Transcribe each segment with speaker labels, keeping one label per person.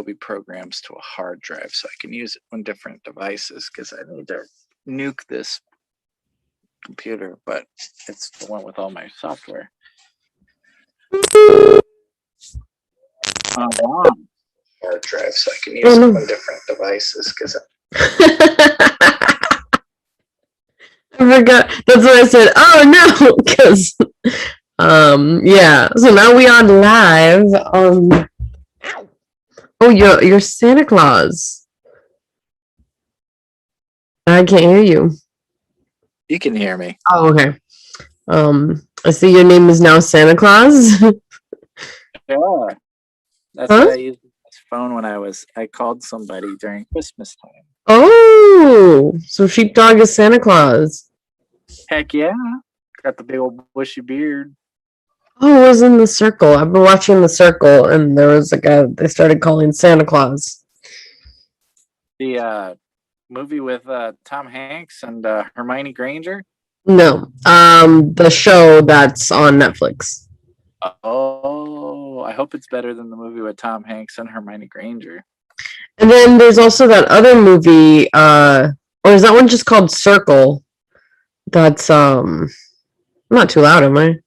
Speaker 1: Adobe programs to a hard drive so I can use it on different devices because I need to nuke this computer, but it's the one with all my software. Hard drive so I can use it on different devices because
Speaker 2: I forgot. That's what I said. Oh no, because yeah. So now we are live. Oh, you're Santa Claus. I can't hear you.
Speaker 1: You can hear me.
Speaker 2: Oh, okay. I see your name is now Santa Claus.
Speaker 1: Yeah, that's what I used this phone when I called somebody during Christmas time.
Speaker 2: Oh, so Sheepdog is Santa Claus.
Speaker 1: Heck yeah. Got the big old bushy beard.
Speaker 2: Oh, it was in The Circle. I've been watching The Circle, and there was a guy they started calling Santa Claus.
Speaker 1: The movie with Tom Hanks and Hermione Granger?
Speaker 2: No, the show that's on Netflix.
Speaker 1: Oh, I hope it's better than the movie with Tom Hanks and Hermione Granger.
Speaker 2: And then there's also that other movie, or is that one just called Circle? That's I'm not too loud, am I?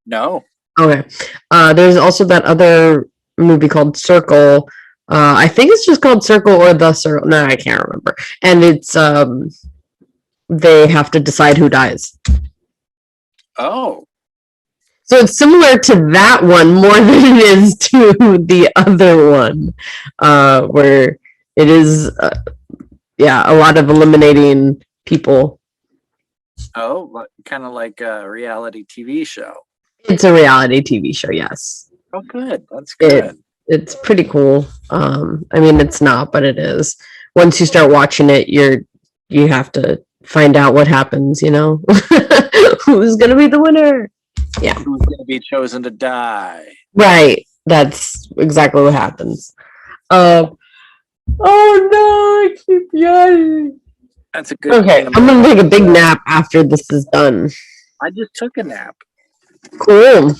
Speaker 1: No.
Speaker 2: Okay. There's also that other movie called Circle. I think it's just called Circle or The Circle. No, I can't remember. And it's they have to decide who dies.
Speaker 1: Oh.
Speaker 2: So it's similar to that one more than it is to the other one, where it is, a lot of eliminating people.
Speaker 1: Oh, kind of like a reality TV show.
Speaker 2: It's a reality TV show, yes.
Speaker 1: Oh, good. That's good.
Speaker 2: It's pretty cool. I mean, it's not, but it is. Once you start watching it, you have to find out what happens, you know? Who's going to be the winner? Yeah.
Speaker 1: Who's going to be chosen to die?
Speaker 2: Right. That's exactly what happens. Oh no, I keep yawning.
Speaker 1: That's a good.
Speaker 2: Okay, I'm gonna take a big nap after this is done.
Speaker 1: I just took a nap.
Speaker 2: Cool.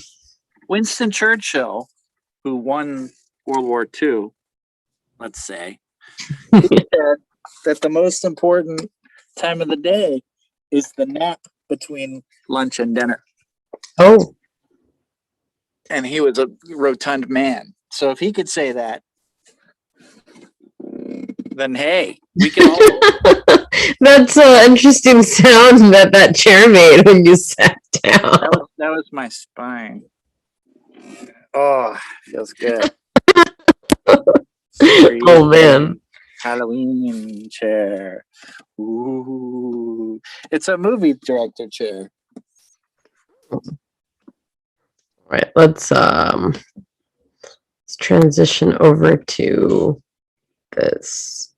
Speaker 1: Winston Churchill, who won World War II, let's say, he said that the most important time of the day is the nap between lunch and dinner.
Speaker 2: Oh.
Speaker 1: And he was a rotund man. So if he could say that, then hey, we can all.
Speaker 2: That's an interesting sound that chair made when you sat down.
Speaker 1: That was my spine. Oh, feels good.
Speaker 2: Oh man.
Speaker 1: Halloween chair. Ooh. It's a movie director chair.
Speaker 2: All right, let's transition over to this.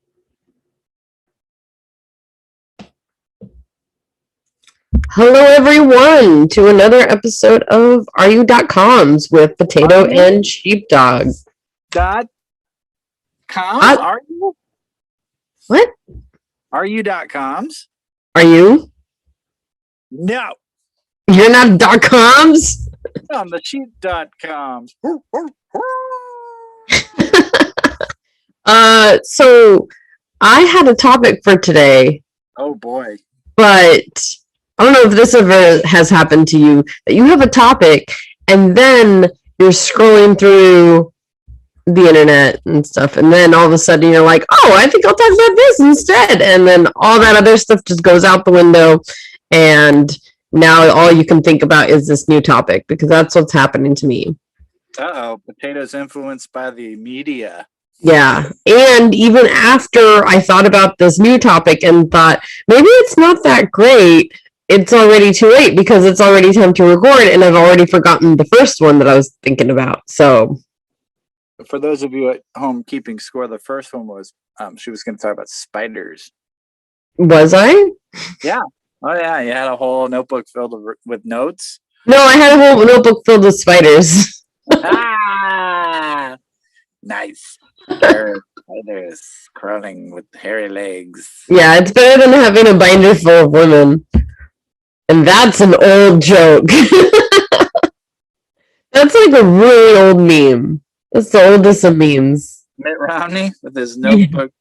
Speaker 2: Hello everyone to another episode of Are You.coms with Potato and Sheepdog.
Speaker 1: .com? Are you?
Speaker 2: What?
Speaker 1: Are You.coms?
Speaker 2: Are you?
Speaker 1: No.
Speaker 2: You're not .coms?
Speaker 1: I'm the sheep.coms.
Speaker 2: So I had a topic for today.
Speaker 1: Oh boy.
Speaker 2: But I don't know if this ever has happened to you, that you have a topic and then you're scrolling through the internet and stuff, and then all of a sudden you're like, oh, I think I'll talk about this instead. And then all that other stuff just goes out the window, and now all you can think about is this new topic, because that's what's happening to me.
Speaker 1: Uh-oh, Potato's influenced by the media.
Speaker 2: Yeah, and even after I thought about this new topic and thought, maybe it's not that great, it's already too late, because it's already time to record, and I've already forgotten the first one that I was thinking about, so...
Speaker 1: For those of you at home keeping score, the first one was, she was going to talk about spiders.
Speaker 2: Was I?
Speaker 1: Yeah. Oh, yeah, you had a whole notebook filled with notes.
Speaker 2: No, I had a whole notebook filled with spiders.
Speaker 1: Ah! Nice. Spiders crawling with hairy legs.
Speaker 2: Yeah, it's better than having a binder full of women. And that's an old joke. That's like a really old meme. That's the oldest of memes.
Speaker 1: Mitt Romney with his notebook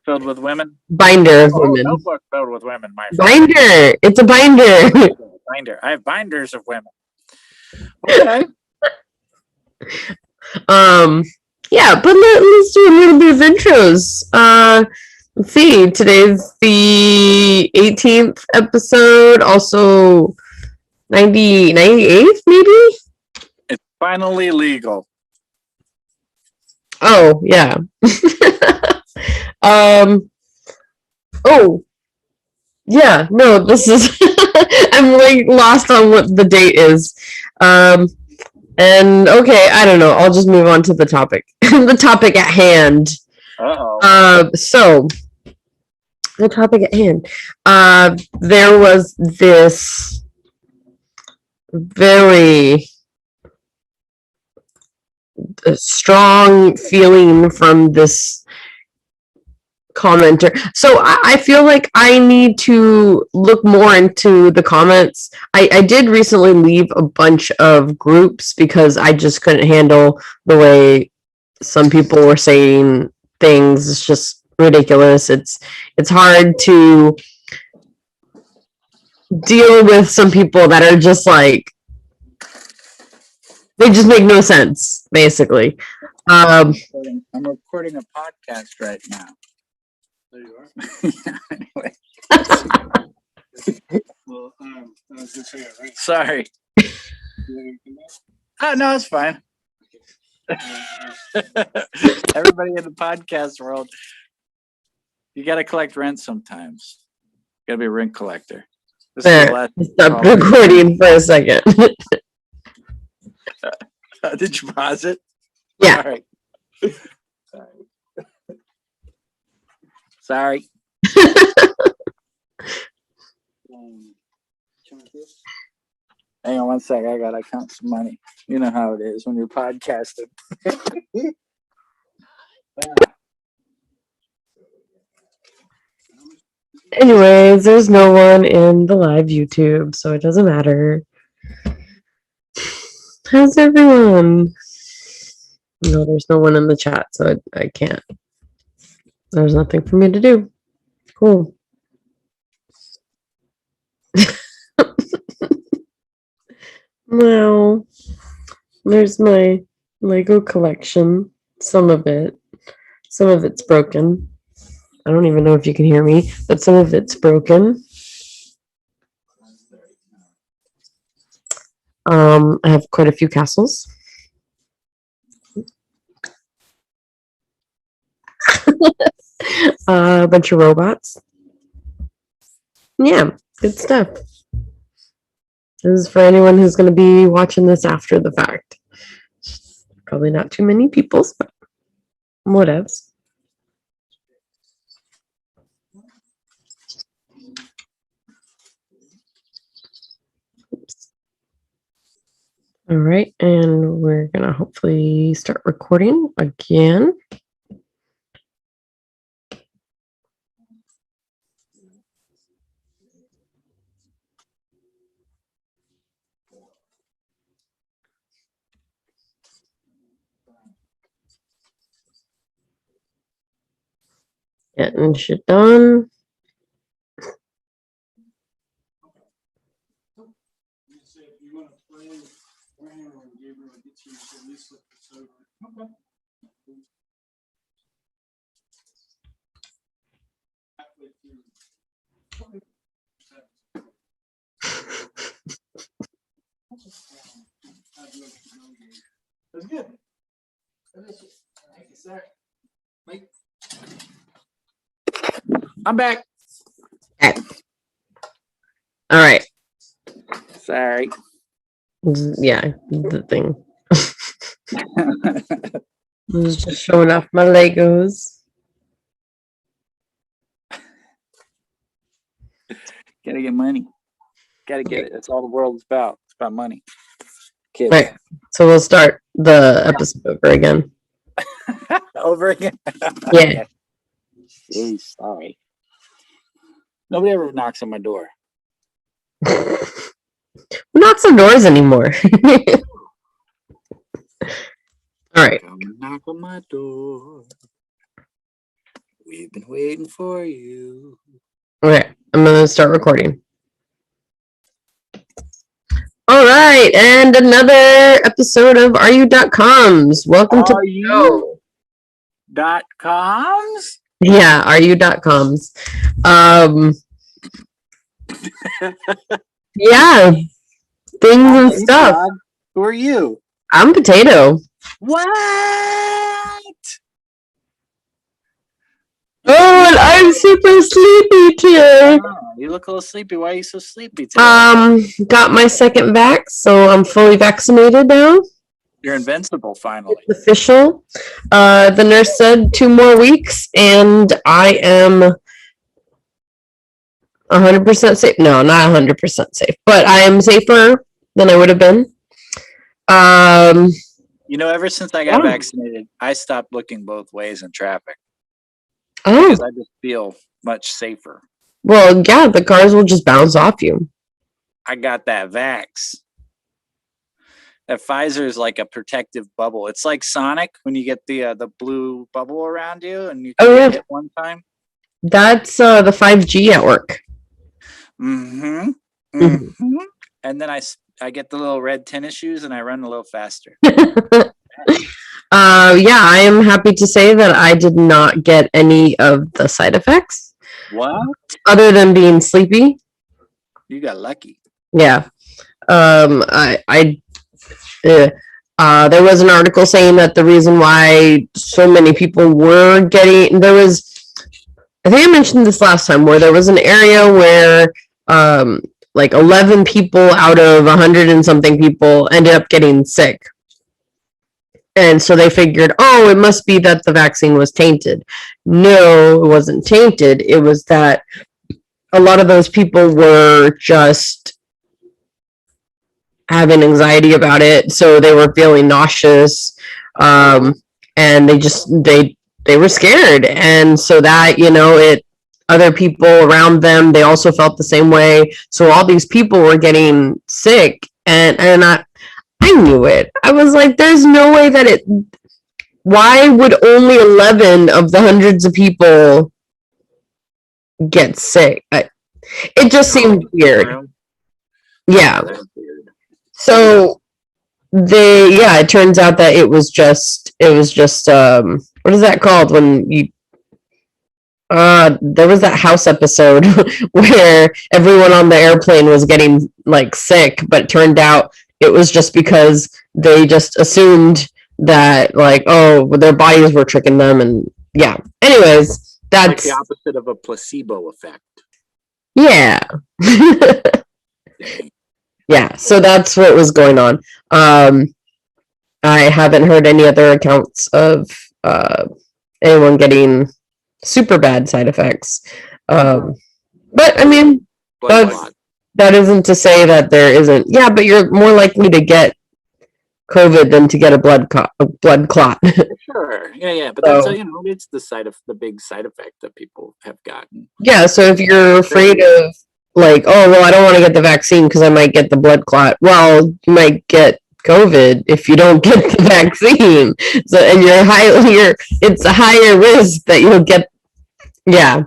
Speaker 1: filled with women.
Speaker 2: Binder of
Speaker 1: Oh,
Speaker 2: women.
Speaker 1: notebook filled with women, my friend.
Speaker 2: Binder. It's a binder.
Speaker 1: Binder. I have binders of women. Okay.
Speaker 2: Yeah, but let's do a little bit of intros. Let's see. Today's the 18th episode. Also 98th, maybe?
Speaker 1: It's finally legal.
Speaker 2: Oh, yeah. Oh, yeah, no, this is, I'm like lost on what the date is. And okay, I don't know, I'll just move on to the topic. The topic at hand. So, the topic at hand. There was this very strong feeling from this commenter. So I feel like I need to look more into the comments. I did recently leave a bunch of groups because I just couldn't handle the way some people were saying things. It's just ridiculous. It's hard to deal with some people that are just like, they just make no sense, basically.
Speaker 1: I'm recording a podcast right now.
Speaker 3: There you are.
Speaker 1: Anyway,
Speaker 3: Well, I was gonna say it right.
Speaker 1: sorry.
Speaker 3: You wanna come back?
Speaker 1: No, it's fine. Everybody in the podcast world, you got to collect rent sometimes. You got to be a rent collector. This is the
Speaker 2: There,
Speaker 1: last.
Speaker 2: stop recording for a second.
Speaker 1: Did you pause it?
Speaker 2: Yeah.
Speaker 1: All right. Sorry. Hang on one sec. I gotta count some money. You know how it is when you're podcasting.
Speaker 2: Anyways, there's no one in the live YouTube, so it doesn't matter. How's everyone? No, there's no one in the chat, so I can't. There's nothing for me to do. Cool. Well, there's my Lego collection. Some of it's broken. I don't even know if you can hear me, but some of it's broken. I have quite a few castles. A bunch of robots. Yeah, good stuff. This is for anyone who's going to be watching this after the fact. Probably not too many people, but whatevs. All right, and we're going to hopefully start recording again. Getting shit done.
Speaker 3: You say if you wanna play, Ryan or Gabriel will get you at least look this over. Okay. Halfway through. That's good. Thank you, sir. Mike.
Speaker 1: I'm back.
Speaker 2: Okay. All right.
Speaker 1: Sorry.
Speaker 2: Yeah, the thing. I was just showing off my Legos.
Speaker 1: Gotta get money. Gotta get it. That's all the world's about. It's about money. Kids.
Speaker 2: Right. So we'll start the episode over again.
Speaker 1: Over again.
Speaker 2: Yeah.
Speaker 1: Jeez, sorry. Nobody ever knocks on my door.
Speaker 2: Who knocks on doors anymore? All right.
Speaker 1: Come knock on my door. been waiting for you.
Speaker 2: Okay, I'm gonna start recording. All right, and another episode of RU.coms. Welcome to
Speaker 1: Are
Speaker 2: the
Speaker 1: you?
Speaker 2: show.
Speaker 1: .coms?
Speaker 2: Yeah, RU.coms. Yeah, things and
Speaker 1: Hey,
Speaker 2: stuff.
Speaker 1: Todd, who are you?
Speaker 2: I'm Potato.
Speaker 1: What?
Speaker 2: Oh, and I'm super sleepy today.
Speaker 1: Oh, you look a little sleepy. Why are you so sleepy today?
Speaker 2: Got my second vax, so I'm fully vaccinated now.
Speaker 1: You're invincible, finally.
Speaker 2: It's official. The nurse said 2 more weeks, and I am 100% safe. No, not 100% safe, but I am safer than I would have been.
Speaker 1: You know, ever since I got
Speaker 2: Yeah.
Speaker 1: vaccinated, I stopped looking both ways in traffic
Speaker 2: Oh,
Speaker 1: because I just feel much safer.
Speaker 2: well, yeah, the cars will just bounce off you.
Speaker 1: I got that vax. That Pfizer is like a protective bubble. It's like Sonic when you get the blue bubble around you and you can
Speaker 2: Oh,
Speaker 1: get
Speaker 2: yeah.
Speaker 1: hit one time.
Speaker 2: That's the 5G at work.
Speaker 1: Mm-hmm.
Speaker 2: Mhm.
Speaker 1: Mm-hmm. And then I get the little red tennis shoes and I run a little faster.
Speaker 2: Yeah, I am happy to say that I did not get any of the side effects
Speaker 1: What?
Speaker 2: other than being sleepy.
Speaker 1: You got lucky.
Speaker 2: Yeah. There was an article saying that the reason why so many people were getting, I think I mentioned this last time, where there was an area where like 11 people out of 100 and something people ended up getting sick. And so they figured, oh, it must be that the vaccine was tainted. No, it wasn't tainted. It was that a lot of those people were just having anxiety about it, so they were feeling nauseous, and they were scared, and so that, you know, it other people around them, they also felt the same way, so all these people were getting sick, and I knew it. I was like, there's no way that why would only 11 of the hundreds of people get sick? It just seemed weird. Yeah.
Speaker 1: That's weird.
Speaker 2: So it turns out that it was just what is that called when you there was that House episode where everyone on the airplane was getting like sick, but it turned out it was just because they just assumed that, like, oh, their bodies were tricking them, and yeah. Anyways,
Speaker 1: Like
Speaker 2: that's
Speaker 1: the opposite of a placebo effect.
Speaker 2: yeah.
Speaker 1: Dang.
Speaker 2: Yeah, so that's what was going on. I haven't heard any other accounts of anyone getting super bad side effects. But I mean,
Speaker 1: Blood
Speaker 2: That's-
Speaker 1: clot.
Speaker 2: that isn't to say that there isn't. Yeah, but you're more likely to get COVID than to get a blood clot.
Speaker 1: Sure. Yeah. But that's
Speaker 2: So-
Speaker 1: you know, it's the big side effect that people have gotten.
Speaker 2: Yeah, so if you're afraid of, like, oh, well, I don't want to get the vaccine because I might get the blood clot. Well, you might get COVID if you don't get the vaccine. So, and it's a higher risk that you'll get. Yeah.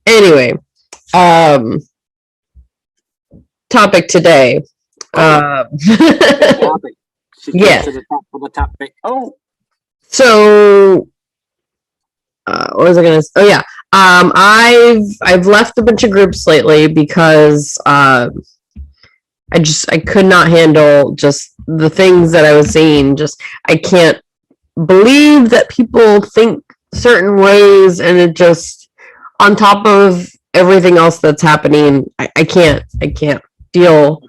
Speaker 2: Anyway, topic today.
Speaker 1: Topic. Should get
Speaker 2: Yeah.
Speaker 1: to the top of the topic. Oh,
Speaker 2: So, what was I gonna say? Oh yeah, I've left a bunch of groups lately because I could not handle just the things that I was seeing. Just I can't believe that people think certain ways, and it just, on top of everything else that's happening, I can't deal.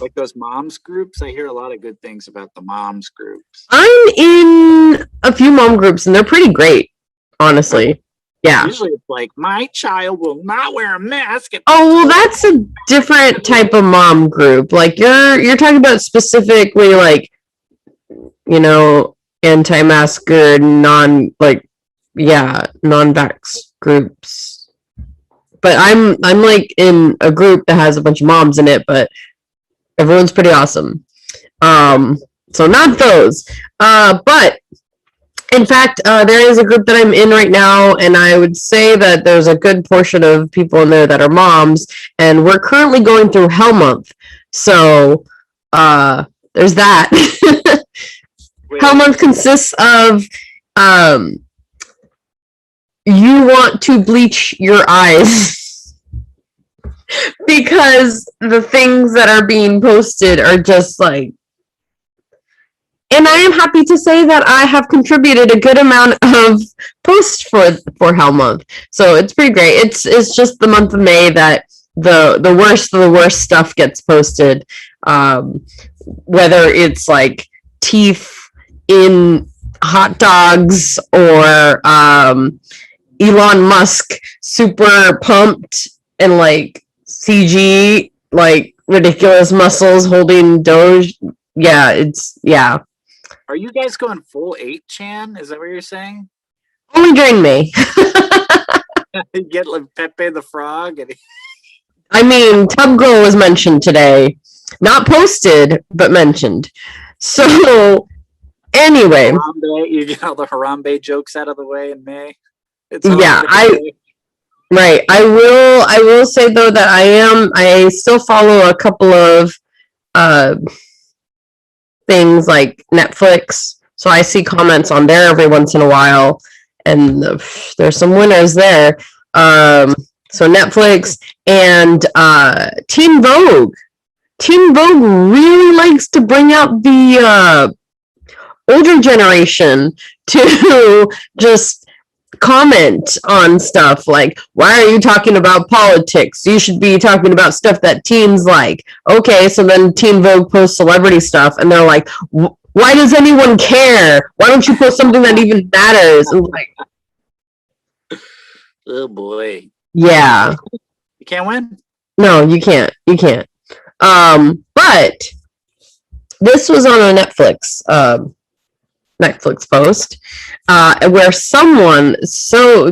Speaker 1: like those moms groups. I hear a lot of good things about the moms groups.
Speaker 2: I'm in a few mom groups, and they're pretty great, honestly. Yeah.
Speaker 1: Usually it's like, my child will not wear a mask.
Speaker 2: Oh, well, that's a different type of mom group. Like you're talking about specifically, like, you know, anti-mask or non-vax groups. But I'm like in a group that has a bunch of moms in it, but everyone's pretty awesome. So not those. But In fact, there is a group that I'm in right now, and I would say that there's a good portion of people in there that are moms, and we're currently going through Hell Month. So there's that.
Speaker 1: Wait,
Speaker 2: Hell Month consists of um, you want to bleach your eyes because the things that are being posted are just like. And I am happy to say that I have contributed a good amount of posts for Hell Month, so it's pretty great. It's just the month of May that the worst of the worst stuff gets posted, whether it's like teeth in hot dogs or Elon Musk super pumped and like CG like ridiculous muscles holding Doge. Yeah.
Speaker 1: are you guys going full 8chan? Is that what you're saying?
Speaker 2: Only during May.
Speaker 1: You get like Pepe the Frog and
Speaker 2: I mean, Tub Girl was mentioned today. Not posted, but mentioned. So, anyway.
Speaker 1: Harambe, you get all the Harambe jokes out of the way in May. It's
Speaker 2: Yeah, right. I will say though that I still follow a couple of things like Netflix. So I see comments on there every once in a while, and there's some winners there. So Netflix and Teen Vogue. Teen Vogue really likes to bring out the older generation to just comment on stuff like, why are you talking about politics? You should be talking about stuff that teens like. Okay, so then Teen Vogue posts celebrity stuff, and they're like, why does anyone care? Why don't you post something that even matters? And like,
Speaker 1: oh boy,
Speaker 2: yeah,
Speaker 1: you can't win.
Speaker 2: no, you can't. But this was on a Netflix post, where someone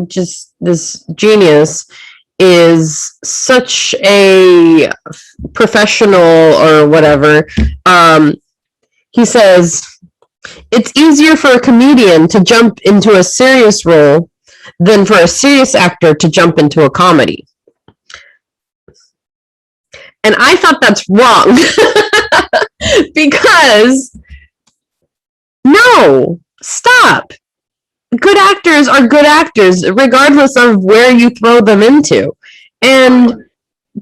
Speaker 2: just this genius is such a professional or whatever. He says it's easier for a comedian to jump into a serious role than for a serious actor to jump into a comedy. And I thought that's wrong. Because no, stop. Good actors are good actors, regardless of where you throw them into. And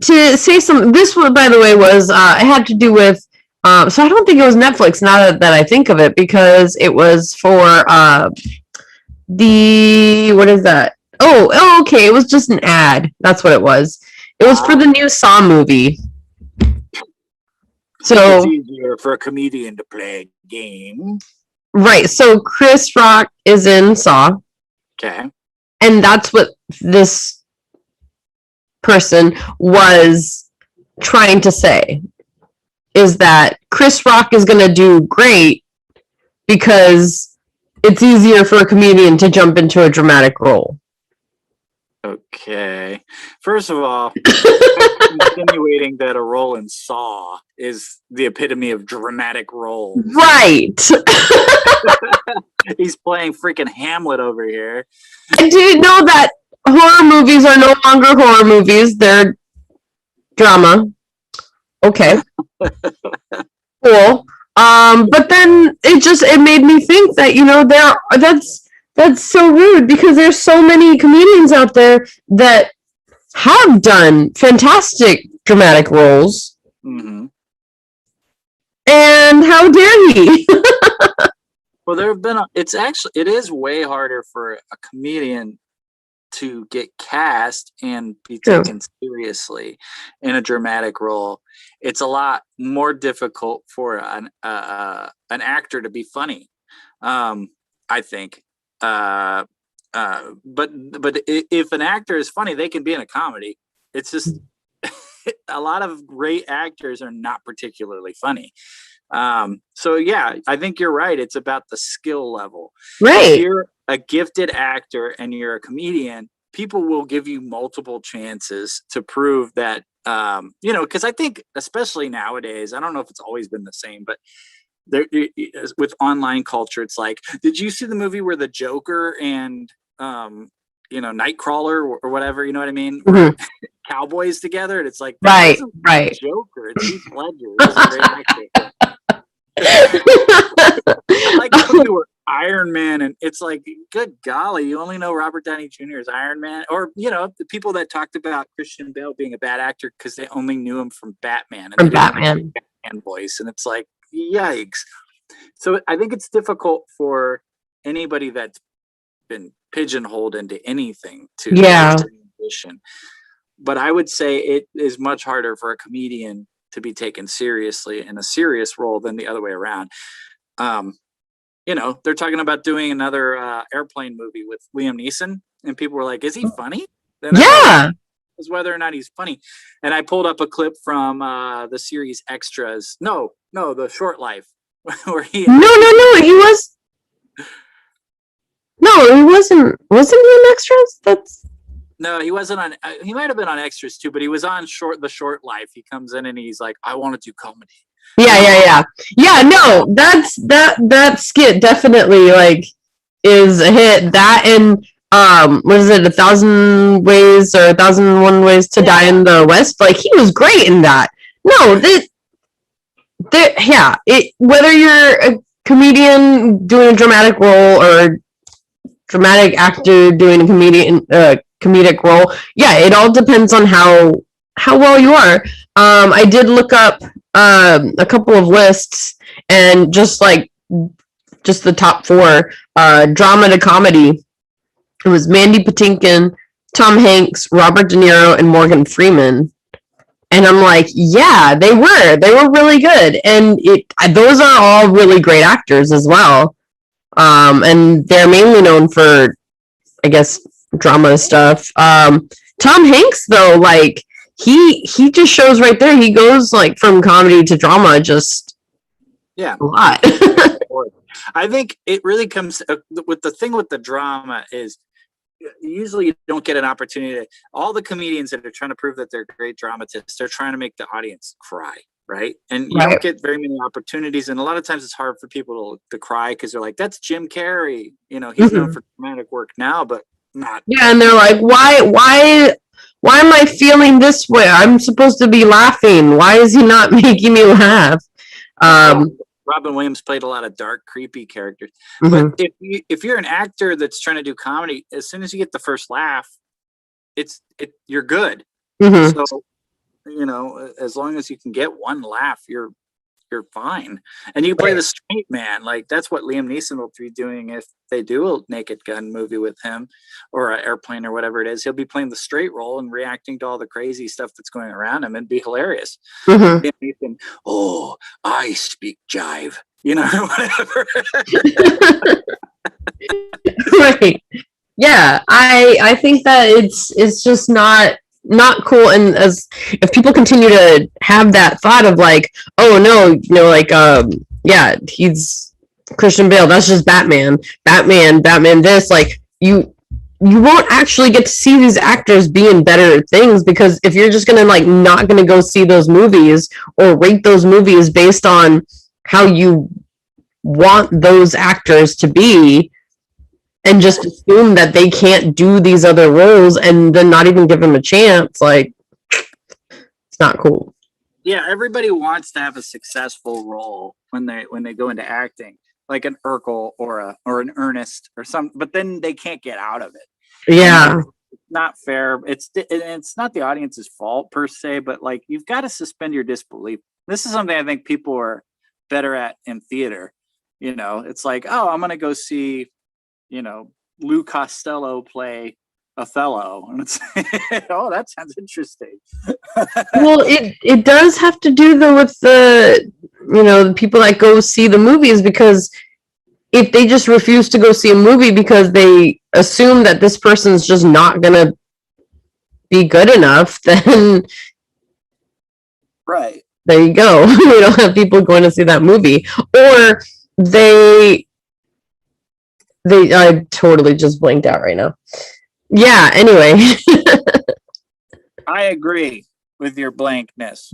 Speaker 2: to say this one, by the way, was it had to do with. So I don't think it was Netflix. Now that I think of it, because it was for what is that? Oh, okay. It was just an ad. That's what it was. It was for the new Saw movie. So
Speaker 1: it's easier for a comedian to play a game.
Speaker 2: Right. So Chris Rock is in Saw.
Speaker 1: Okay.
Speaker 2: And that's what this person was trying to say, is that Chris Rock is going to do great because it's easier for a comedian to jump into a dramatic role.
Speaker 1: Okay. First of all, insinuating that a role in Saw is the epitome of dramatic role.
Speaker 2: Right.
Speaker 1: He's playing freaking Hamlet over here.
Speaker 2: I didn't know that horror movies are no longer horror movies. They're drama. Okay. Cool. But then it made me think that, that's so rude, because there's so many comedians out there that have done fantastic dramatic roles.
Speaker 1: Mm-hmm.
Speaker 2: And how dare he?
Speaker 1: Well, it is way harder for a comedian to get cast and be taken seriously in a dramatic role. It's a lot more difficult for an actor to be funny, I think. But if an actor is funny, they can be in a comedy. It's just a lot of great actors are not particularly funny. So yeah, I think you're right. It's about the skill level.
Speaker 2: Right.
Speaker 1: If you're a gifted actor and you're a comedian, people will give you multiple chances to prove that, because I think, especially nowadays, I don't know if it's always been the same, but there with online culture, it's like, did you see the movie where the Joker and Nightcrawler or whatever, you know what I mean?
Speaker 2: Mhm.
Speaker 1: Cowboys together, and it's like, that
Speaker 2: Right,
Speaker 1: wasn't
Speaker 2: right.
Speaker 1: Joker, it's Heath Ledger. He's a great actor. I like the movie where Iron Man, and it's like, good golly, you only know Robert Downey Jr. as Iron Man, or the people that talked about Christian Bale being a bad actor because they only knew him from Batman and
Speaker 2: From
Speaker 1: they didn't know
Speaker 2: Batman.
Speaker 1: the Batman voice, and it's like, yikes. So I think it's difficult for anybody that's been pigeonholed into anything to
Speaker 2: Yeah.
Speaker 1: transition. But I would say it is much harder for a comedian to be taken seriously in a serious role than the other way around. They're talking about doing another airplane movie with Liam Neeson, and people were like, "Is he funny?" And
Speaker 2: Yeah.
Speaker 1: is whether or not he's funny. And I pulled up a clip from the series Extras. No, the Short Life, where he.
Speaker 2: No, he was. No, he wasn't. Wasn't he in Extras? That's.
Speaker 1: No, he wasn't on. He might have been on Extras too, but he was on The Short Life. He comes in and he's like, "I want to do comedy."
Speaker 2: Yeah. No, that skit definitely like is a hit. That and what is it? 1,000 Ways or 1,001 Ways to Die in the West. Like he was great in that. No, whether you're a comedian doing a dramatic role or dramatic actor doing a comedic role, yeah, it all depends on how well you are. I did look up a couple of lists, and just the top 4 drama to comedy. It was Mandy Patinkin, Tom Hanks, Robert De Niro, and Morgan Freeman. And I'm like, yeah, they were really good, and those are all really great actors as well. And they're mainly known for, I guess, drama stuff. Tom Hanks, though, like he just shows right there. He goes like from comedy to drama, just a lot.
Speaker 1: I think it really comes with the thing with the drama is usually you don't get an opportunity. All the comedians that are trying to prove that they're great dramatists, they're trying to make the audience cry, right? And you don't get very many opportunities, and a lot of times it's hard for people to cry because they're like, that's Jim Carrey, he's known for dramatic work now, but not.
Speaker 2: Yeah, and they're like, why am I feeling this way? I'm supposed to be laughing. Why is he not making me laugh?
Speaker 1: Robin Williams played a lot of dark, creepy characters.
Speaker 2: Mm-hmm.
Speaker 1: But if you're an actor that's trying to do comedy, as soon as you get the first laugh, you're good.
Speaker 2: Mm-hmm.
Speaker 1: So, as long as you can get one laugh, you're fine. And you play the straight man. Like that's what Liam Neeson will be doing if they do a Naked Gun movie with him or an Airplane or whatever it is. He'll be playing the straight role and reacting to all the crazy stuff that's going around him and be hilarious.
Speaker 2: Mm-hmm.
Speaker 1: Liam Neeson, oh, I speak jive, whatever.
Speaker 2: Right. Yeah, I think that it's just not cool, and as if people continue to have that thought of like, oh no, yeah, he's Christian Bale, that's just Batman this, like you won't actually get to see these actors be in better things, because if you're just gonna like not gonna go see those movies or rate those movies based on how you want those actors to be, and just assume that they can't do these other roles and then not even give them a chance, like it's not cool.
Speaker 1: Yeah, everybody wants to have a successful role when they go into acting, like an Urkel or an Ernest or something, but then they can't get out of it.
Speaker 2: Yeah.
Speaker 1: It's not fair. It's not the audience's fault per se, but like you've got to suspend your disbelief. This is something I think people are better at in theater. It's like, oh, I'm gonna go see Lou Costello play Othello, and it's oh, that sounds interesting.
Speaker 2: Well, it does have to do though with the the people that go see the movies, because if they just refuse to go see a movie because they assume that this person's just not gonna be good enough, then
Speaker 1: right,
Speaker 2: there you go. We don't have people going to see that movie, or I totally just blanked out right now. Yeah, anyway.
Speaker 1: I agree with your blankness.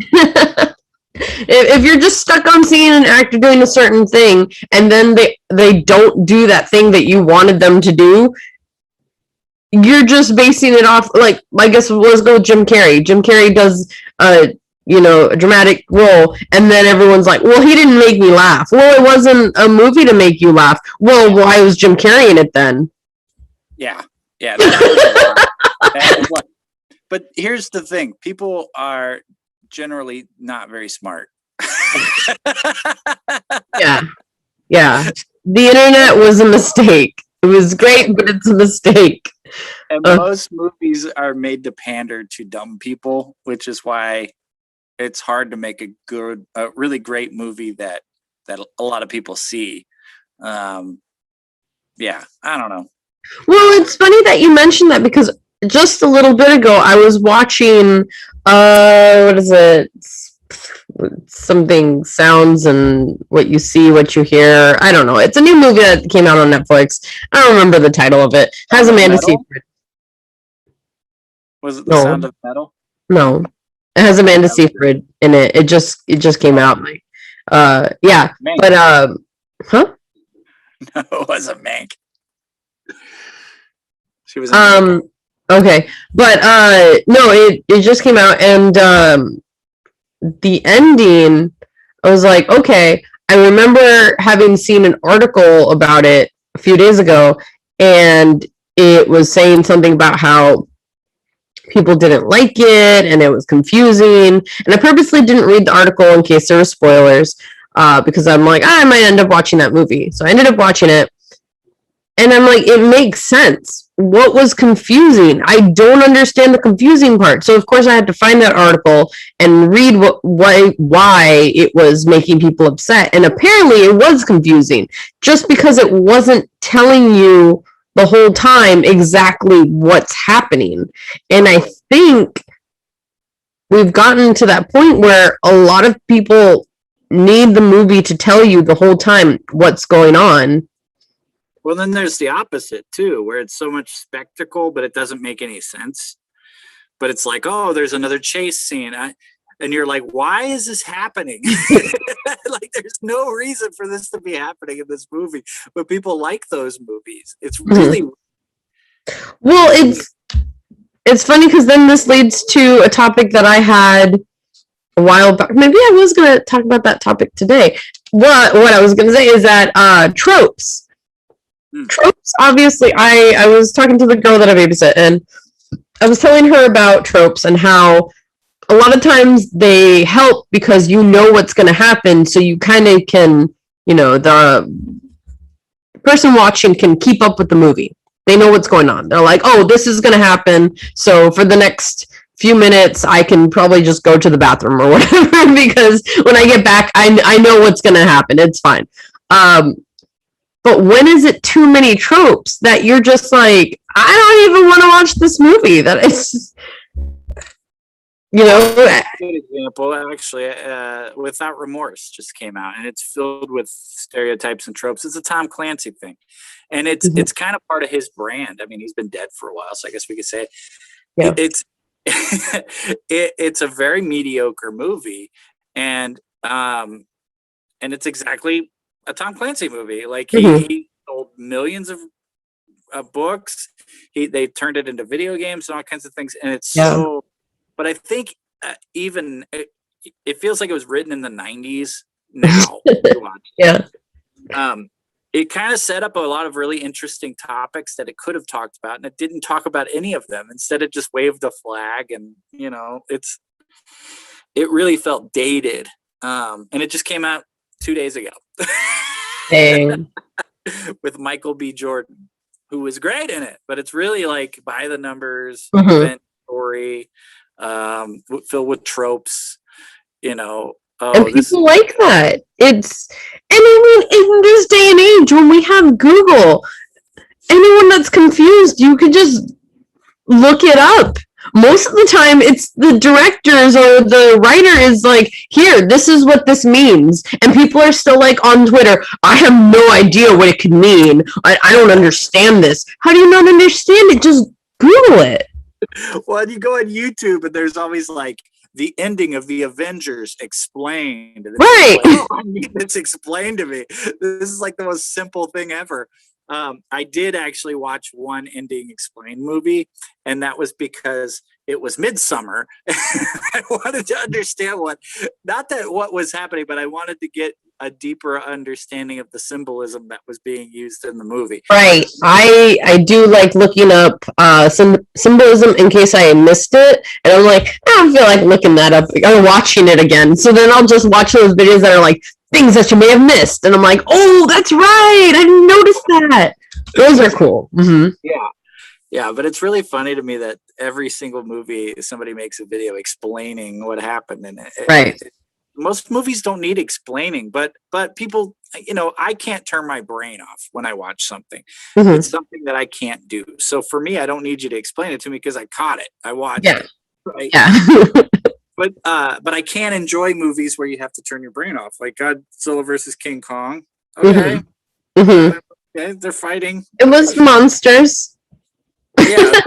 Speaker 2: If you're just stuck on seeing an actor doing a certain thing and then they don't do that thing that you wanted them to do, you're just basing it off, like, I guess let's go with Jim Carrey. Jim Carrey does a dramatic role, and then everyone's like, well, he didn't make me laugh. Well, it wasn't a movie to make you laugh. Well, why was Jim Carrey in it then?
Speaker 1: Yeah. That was a lot. But here's the thing. People are generally not very smart.
Speaker 2: Yeah. The internet was a mistake. It was great, but it's a mistake.
Speaker 1: And most movies are made to pander to dumb people, which is why it's hard to make a really great movie that a lot of people see. I don't know.
Speaker 2: Well, it's funny that you mentioned that, because just a little bit ago I was watching what is it? Something sounds and what you see, what you hear. I don't know. It's a new movie that came out on Netflix. I don't remember the title of it. Has Amanda Seyfried.
Speaker 1: Was it The Sound of Metal?
Speaker 2: No. It has Amanda Seyfried in it. It just came out. Yeah.
Speaker 1: Mank.
Speaker 2: But huh?
Speaker 1: No, it wasn't Mank. She was in
Speaker 2: okay. But no, it just came out, and the ending, I was like, okay. I remember having seen an article about it a few days ago, and it was saying something about how people didn't like it and it was confusing. And I purposely didn't read the article in case there were spoilers, because I'm like, I might end up watching that movie. So I ended up watching it, and I'm like, it makes sense. What was confusing? I don't understand the confusing part. So of course I had to find that article and read why it was making people upset. And apparently it was confusing just because it wasn't telling you the whole time exactly what's happening. And I think we've gotten to that point where a lot of people need the movie to tell you the whole time what's going on.
Speaker 1: Well, then there's the opposite too, where it's so much spectacle, but it doesn't make any sense. But it's like, oh, there's another chase scene. And you're like, why is this happening? Like, there's no reason for this to be happening in this movie. But people like those movies. It's really...
Speaker 2: Well, it's funny because then this leads to a topic that I had a while back. Maybe I was going to talk about that topic today. What I was going to say is that tropes. Tropes, obviously, I was talking to the girl that I babysit, and I was telling her about tropes and how a lot of times they help because you know what's going to happen, so you kind of can, the person watching can keep up with the movie. They know what's going on. They're like, oh, this is going to happen, so for the next few minutes, I can probably just go to the bathroom or whatever, because when I get back, I know what's going to happen. It's fine. But when is it too many tropes that you're just like, I don't even want to watch this movie? That is,
Speaker 1: Good example, actually, Without Remorse just came out, and it's filled with stereotypes and tropes. It's a Tom Clancy thing, and it's kind of part of his brand. I mean, he's been dead for a while, so I guess we could say it's it's a very mediocre movie, and it's exactly a Tom Clancy movie. Like he sold millions of books. They turned it into video games and all kinds of things, and it's so. But I think even it feels like it was written in the 90s now. It kind of set up a lot of really interesting topics that it could have talked about, and it didn't talk about any of them. Instead, it just waved a flag, and it really felt dated. And it just came out 2 days ago. With Michael B. Jordan, who was great in it, but it's really like by the numbers, event story, filled with tropes, and people
Speaker 2: like that. In this day and age when we have Google, anyone that's confused, you can just look it up. Most of the time it's the directors or the writer is like, here, this is what this means, and people are still like on Twitter, I have no idea what it could mean. I don't understand this. How do you not understand it? Just Google it.
Speaker 1: Well, you go on YouTube and there's always like the ending of the Avengers explained. And it's
Speaker 2: Right.
Speaker 1: like, oh, I need this explained to me. This is like the most simple thing ever. I did actually watch one ending explained movie, and that was because it was Midsummer. I wanted to understand not that what was happening, but I wanted to get a deeper understanding of the symbolism that was being used in the movie.
Speaker 2: Right. I do like looking up some symbolism in case I missed it, and I'm like, I don't feel like looking that up or watching it again. So then I'll just watch those videos that are like things that you may have missed, and I'm like, oh, that's right, I didn't notice that. Those are cool. Mm-hmm.
Speaker 1: Yeah, but it's really funny to me that every single movie somebody makes a video explaining what happened in it.
Speaker 2: Right.
Speaker 1: Most movies don't need explaining, but people, I can't turn my brain off when I watch something.
Speaker 2: Mm-hmm.
Speaker 1: It's something that I can't do. So for me, I don't need you to explain it to me because I caught it. I watched it. Right.
Speaker 2: Yeah.
Speaker 1: But I can enjoy movies where you have to turn your brain off, like Godzilla versus King Kong. Okay.
Speaker 2: Mm-hmm.
Speaker 1: Okay, they're fighting.
Speaker 2: It was monsters.
Speaker 1: Yeah.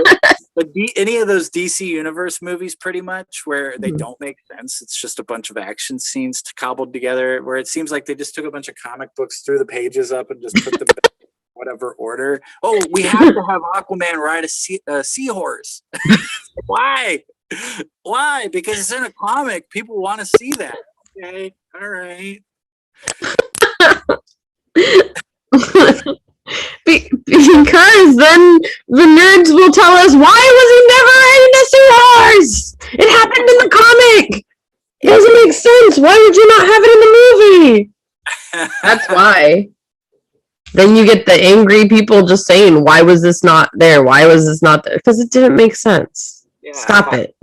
Speaker 1: But any of those DC Universe movies, pretty much, where they don't make sense. It's just a bunch of action scenes cobbled together, where it seems like they just took a bunch of comic books, threw the pages up, and just put them in whatever order. Oh, we have to have Aquaman ride a seahorse. Why? Why? Because it's in a comic. People want to see that. Okay. All right.
Speaker 2: Because then the nerds will tell us, why was he never riding a seahorse? It happened in the comic. It doesn't make sense. Why would you not have it in the movie? That's why. Then you get the angry people just saying, why was this not there? Why was this not there? Because it didn't make sense.
Speaker 1: Yeah,
Speaker 2: Stop it.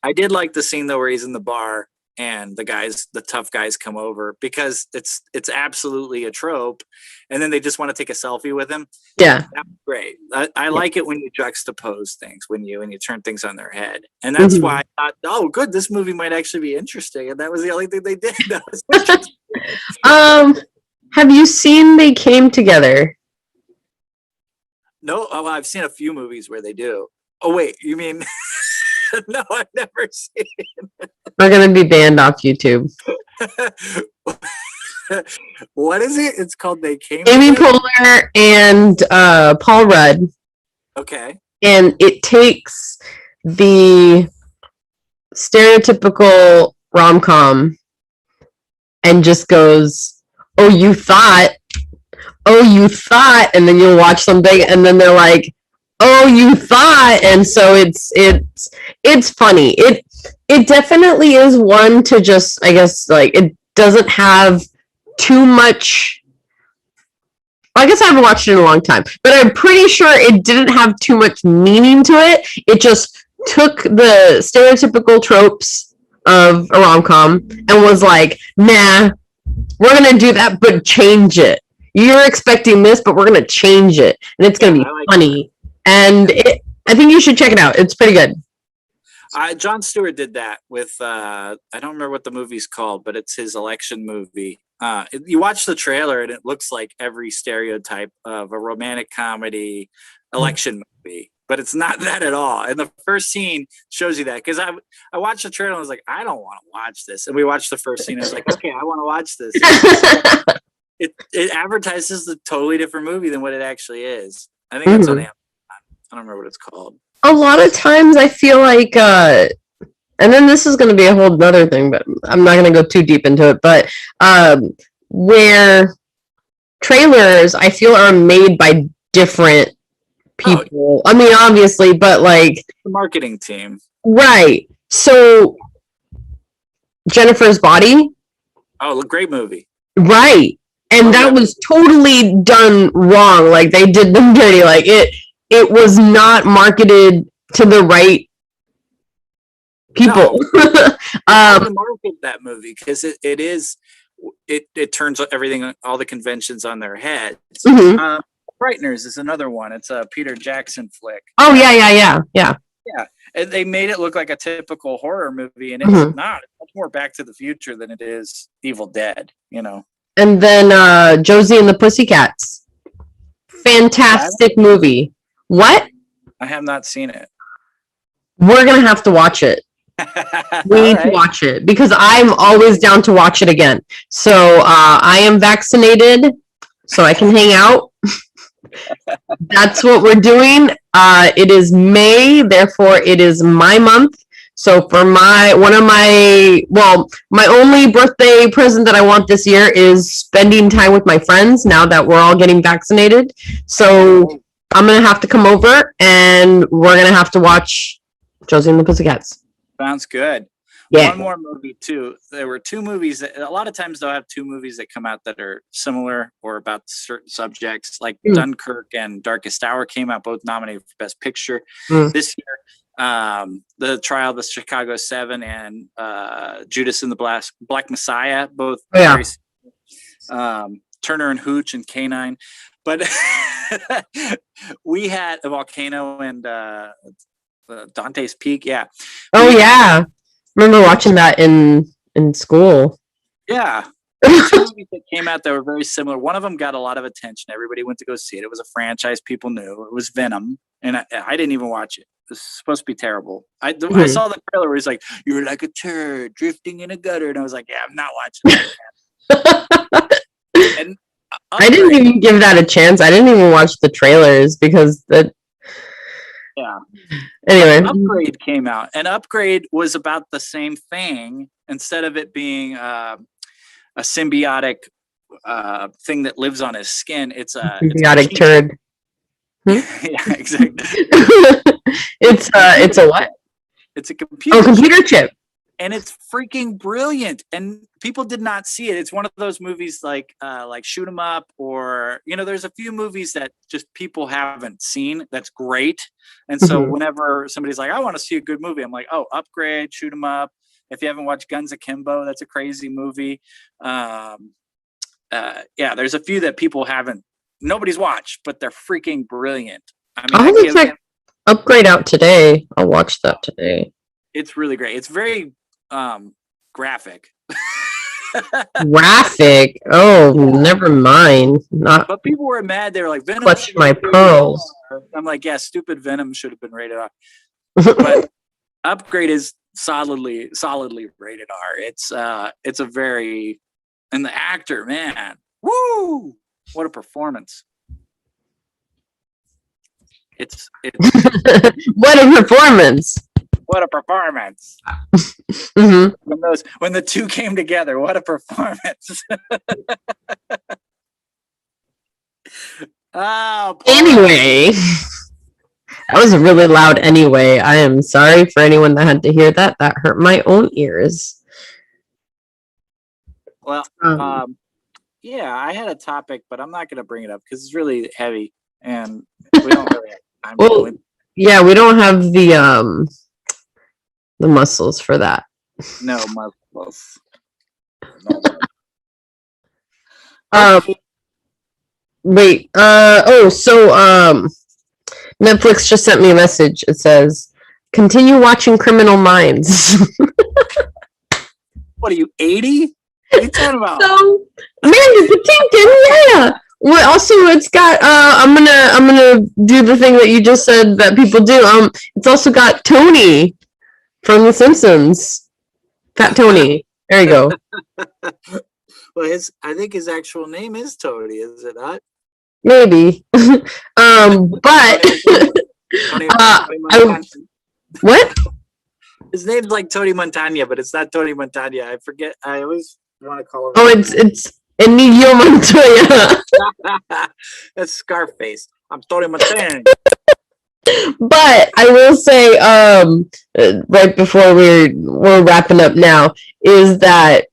Speaker 1: I did like the scene though where he's in the bar and the tough guys come over, because it's absolutely a trope, and then they just want to take a selfie with him.
Speaker 2: Yeah.
Speaker 1: That's great. I like it when you juxtapose things, when you turn things on their head. And that's why I thought, oh good, this movie might actually be interesting. And that was the only thing they did. That was interesting.
Speaker 2: Have you seen They Came Together?
Speaker 1: No, I've seen a few movies where they do. Oh wait, you mean no, I've never seen it.
Speaker 2: We're gonna be banned off YouTube.
Speaker 1: What is it? It's called They Came
Speaker 2: Amy
Speaker 1: Together?
Speaker 2: Poehler and Paul Rudd.
Speaker 1: Okay.
Speaker 2: And it takes the stereotypical rom-com and just goes, oh, you thought, and then you'll watch something and then they're like, oh, you thought, and so it's funny. It definitely is one to just, I guess, like, it doesn't have too much. I guess I haven't watched it in a long time, but I'm pretty sure it didn't have too much meaning to it. It just took the stereotypical tropes of a rom-com and was like, nah, we're gonna do that, but change it. You're expecting this, but we're gonna change it, and it's gonna be funny. And I think you should check it out. It's pretty good.
Speaker 1: Jon Stewart did that with I don't remember what the movie's called, but it's his election movie. You watch the trailer and it looks like every stereotype of a romantic comedy election movie, but it's not that at all. And the first scene shows you that, because I watched the trailer and I was like, I don't want to watch this. And we watched the first scene and I was like, okay, I want to watch this. It advertises a totally different movie than what it actually is. I think it's on Amazon. I don't remember what it's called.
Speaker 2: A lot of times I feel like, and then this is going to be a whole other thing, but I'm not going to go too deep into it, but where trailers, I feel, are made by different people. I mean, obviously, but like...
Speaker 1: The marketing team.
Speaker 2: Right. So, Jennifer's Body.
Speaker 1: Oh, great movie.
Speaker 2: Right. And that was totally done wrong. Like, they did them dirty. Like, it was not marketed to the right people.
Speaker 1: To market that movie, because it turns everything, all the conventions on their heads. Frighteners is another one. It's a Peter Jackson flick.
Speaker 2: Oh yeah.
Speaker 1: And they made it look like a typical horror movie, and it's not. It's much more Back to the Future than it is Evil Dead.
Speaker 2: And then Josie and the Pussycats. Fantastic movie. What?
Speaker 1: I have not seen it.
Speaker 2: We're gonna have to watch it. We need to watch it because I'm always down to watch it again. So I am vaccinated, so I can hang out. That's what we're doing. It is May, therefore it is my month. So for my only birthday present that I want this year is spending time with my friends now that we're all getting vaccinated. So I'm gonna have to come over and we're gonna have to watch Josie and the Pussycats.
Speaker 1: Sounds good.
Speaker 2: Yeah.
Speaker 1: One more movie too. There were two movies that a lot of times they'll have two movies that come out that are similar or about certain subjects, like Dunkirk and Darkest Hour came out, both nominated for Best Picture this year. The Trial of the Chicago 7 and Judas and the Black Messiah, both very, Turner and Hooch and K9. But we had a Volcano and Dante's Peak. Yeah.
Speaker 2: Oh yeah. Remember watching that in school.
Speaker 1: Yeah. Two movies that came out that were very similar. One of them got a lot of attention. Everybody went to go see it. It was a franchise people knew. It was Venom. And I didn't even watch it. It was supposed to be terrible. I saw the trailer where he's like, "You're like a turd drifting in a gutter." And I was like, yeah, I'm not watching that. And
Speaker 2: I didn't even give that a chance. I didn't even watch the trailers because that.
Speaker 1: Yeah.
Speaker 2: Anyway,
Speaker 1: Upgrade came out, and Upgrade was about the same thing. Instead of it being a symbiotic thing that lives on his skin, it's a
Speaker 2: symbiotic turd.
Speaker 1: Yeah, exactly.
Speaker 2: It's a what?
Speaker 1: It's a computer.
Speaker 2: Oh, computer chip.
Speaker 1: And it's freaking brilliant. And people did not see it. It's one of those movies like Shoot 'Em Up, or there's a few movies that just people haven't seen. That's great. And so whenever somebody's like, I want to see a good movie, I'm like, oh, Upgrade, Shoot 'Em Up. If you haven't watched Guns Akimbo, that's a crazy movie. There's a few that people nobody's watched, but they're freaking brilliant. I mean,
Speaker 2: check Upgrade out today. I'll watch that today.
Speaker 1: It's really great. It's very graphic.
Speaker 2: Graphic? Oh, never mind.
Speaker 1: But people were mad. They were like, Venom.
Speaker 2: Clutch my pearls.
Speaker 1: I'm like, yeah, stupid Venom should have been rated R. But Upgrade is solidly rated R. It's a very, and the actor, man, woo, what a performance. It's
Speaker 2: what a performance.
Speaker 1: What a performance. When the two came together, what a performance.
Speaker 2: Anyway, that was really loud anyway. I am sorry for anyone that had to hear that. That hurt my own ears.
Speaker 1: Well, yeah, I had a topic, but I'm not going to bring it up because it's really heavy and we don't really have time.
Speaker 2: Well, yeah, we don't have the muscles for that.
Speaker 1: No muscles.
Speaker 2: Wait. Netflix just sent me a message. It says, "Continue watching Criminal Minds."
Speaker 1: What are you, 80? What are you talking about?
Speaker 2: So, Mandy Patinkin, yeah. Well, also, it's got. I'm gonna do the thing that you just said that people do. It's also got Tony from The Simpsons. Fat Tony. There you go.
Speaker 1: Well, I think his actual name is Tony, is it not?
Speaker 2: Maybe. But what?
Speaker 1: His name's like Tony Montana, but it's not Tony Montana. I forget. I always want to call him.
Speaker 2: Oh, it's Inigo Montoya.
Speaker 1: That's Scarface. I'm Tony Montana.
Speaker 2: But I will say, right before we're wrapping up now, is that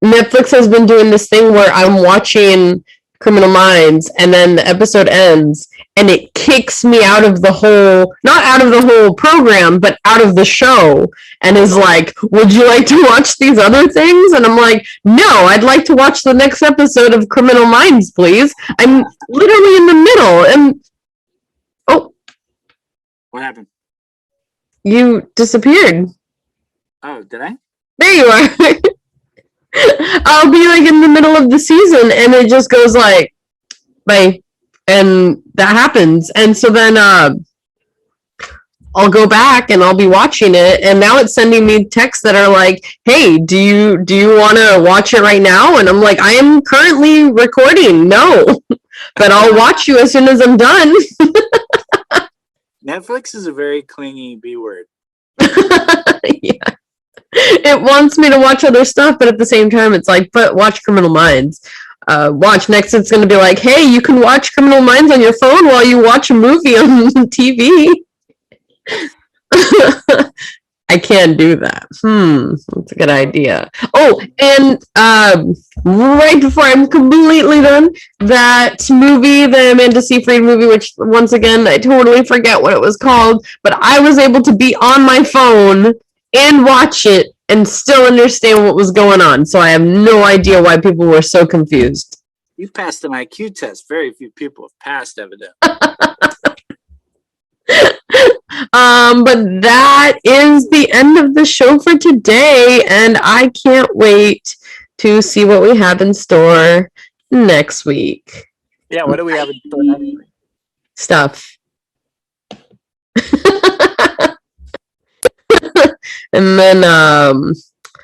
Speaker 2: Netflix has been doing this thing where I'm watching Criminal Minds and then the episode ends and it kicks me out of the whole, not out of the whole program, but out of the show, and is like, would you like to watch these other things? And I'm like, no, I'd like to watch the next episode of Criminal Minds, please. I'm literally in the middle. And oh,
Speaker 1: what happened?
Speaker 2: You disappeared.
Speaker 1: Oh, did I?
Speaker 2: There you are. I'll be like in the middle of the season and it just goes like, bye. And that happens. And so then I'll go back and I'll be watching it, and now it's sending me texts that are like, "Hey, do you want to watch it right now?" And I'm like, "I am currently recording. No, but I'll watch you as soon as I'm done."
Speaker 1: Netflix is a very clingy B word.
Speaker 2: Yeah. It wants me to watch other stuff, but at the same time, it's like, but watch Criminal Minds. Watch next. It's going to be like, hey, you can watch Criminal Minds on your phone while you watch a movie on TV. I can do that. That's a good idea. Oh, and right before I'm completely done, that movie, the Amanda Seyfried movie, which once again I totally forget what it was called, but I was able to be on my phone and watch it and still understand what was going on. So I have no idea why people were so confused.
Speaker 1: You passed an IQ test. Very few people have passed, evidently.
Speaker 2: But that is the end of the show for today, and I can't wait to see what we have in store next week.
Speaker 1: Yeah, what do we have in store next week?
Speaker 2: Stuff. And then